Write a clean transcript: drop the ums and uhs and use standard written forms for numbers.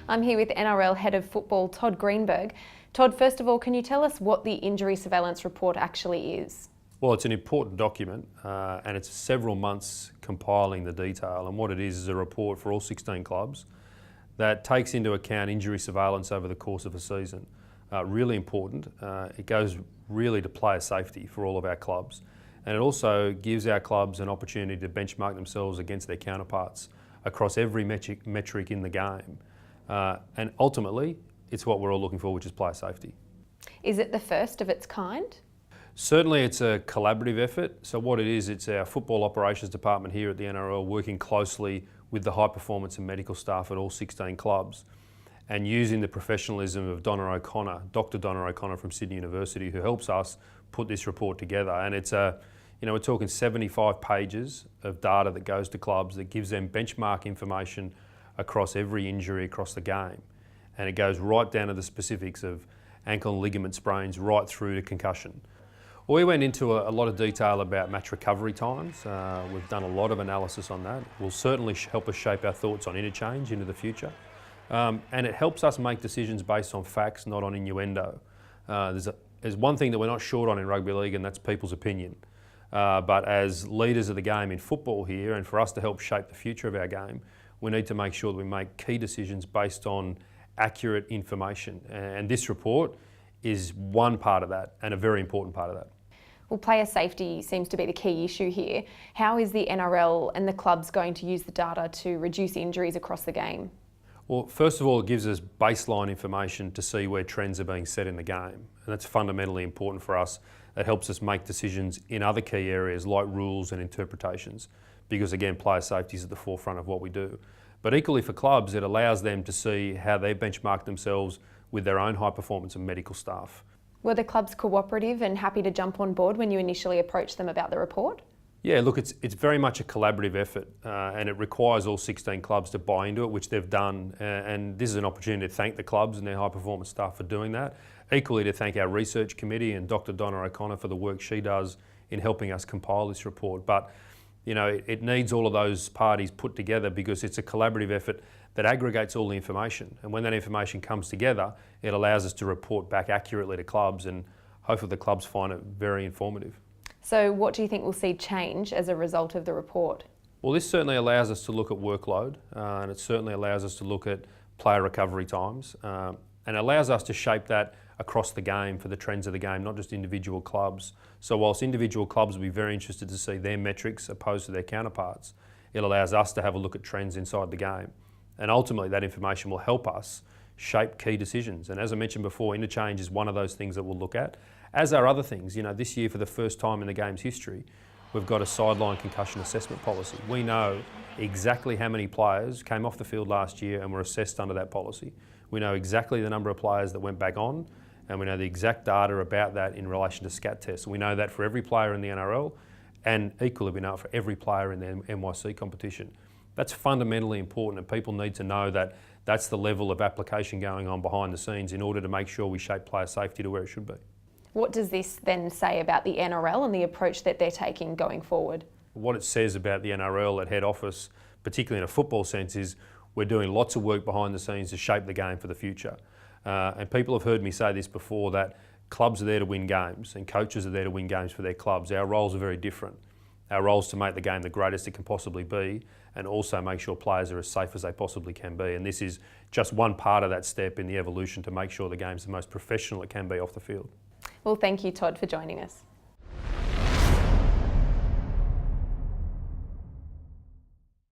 I'm here with NRL Head of Football, Todd Greenberg. Todd, first of all, can you tell us what the injury surveillance report actually is? Well, it's an important document and it's several months compiling the detail, and what it is a report for all 16 clubs that takes into account injury surveillance over the course of a season. Really important. It goes really to player safety for all of our clubs, and it also gives our clubs an opportunity to benchmark themselves against their counterparts across every metric in the game. And ultimately, it's what we're all looking for, which is player safety. Is it the first of its kind? Certainly it's a collaborative effort. So what it is, it's our football operations department here at the NRL working closely with the high performance and medical staff at all 16 clubs, and using the professionalism of Dr. Donna O'Connor from Sydney University, who helps us put this report together. And it's we're talking 75 pages of data that goes to clubs that gives them benchmark information across every injury across the game. And it goes right down to the specifics of ankle and ligament sprains right through to concussion. We went into a lot of detail about match recovery times. We've done a lot of analysis on that. It will certainly help us shape our thoughts on interchange into the future. And it helps us make decisions based on facts, not on innuendo. There's one thing that we're not short on in rugby league, and that's people's opinion. But as leaders of the game in football here, and for us to help shape the future of our game, we need to make sure that we make key decisions based on accurate information. And this report is one part of that, and a very important part of that. Well, player safety seems to be the key issue here. How is the NRL and the clubs going to use the data to reduce injuries across the game? Well, first of all, it gives us baseline information to see where trends are being set in the game. And that's fundamentally important for us. It helps us make decisions in other key areas like rules and interpretations, because again, player safety is at the forefront of what we do. But equally for clubs, it allows them to see how they benchmark themselves with their own high performance and medical staff. Were the clubs cooperative and happy to jump on board when you initially approached them about the report? Yeah, look, it's very much a collaborative effort and it requires all 16 clubs to buy into it, which they've done. And this is an opportunity to thank the clubs and their high performance staff for doing that. Equally to thank our research committee and Dr. Donna O'Connor for the work she does in helping us compile this report. But you know, it needs all of those parties put together because it's a collaborative effort that aggregates all the information. And when that information comes together, it allows us to report back accurately to clubs, and hopefully the clubs find it very informative. So what do you think we'll see change as a result of the report? Well, this certainly allows us to look at workload, and it certainly allows us to look at player recovery times, and allows us to shape that across the game for the trends of the game, not just individual clubs. So whilst individual clubs will be very interested to see their metrics opposed to their counterparts, it allows us to have a look at trends inside the game. And ultimately that information will help us shape key decisions. And as I mentioned before, interchange is one of those things that we'll look at, as are other things. You know, this year for the first time in the game's history, we've got a sideline concussion assessment policy. We know exactly how many players came off the field last year and were assessed under that policy. We know exactly the number of players that went back on, and we know the exact data about that in relation to SCAT tests. We know that for every player in the NRL, and equally we know it for every player in the NYC competition. That's fundamentally important, and people need to know that that's the level of application going on behind the scenes in order to make sure we shape player safety to where it should be. What does this then say about the NRL and the approach that they're taking going forward? What it says about the NRL at head office, particularly in a football sense, is we're doing lots of work behind the scenes to shape the game for the future. And people have heard me say this before, that clubs are there to win games and coaches are there to win games for their clubs. Our roles are very different. Our role is to make the game the greatest it can possibly be, and also make sure players are as safe as they possibly can be. And this is just one part of that step in the evolution to make sure the game's the most professional it can be off the field. Well, thank you, Todd, for joining us.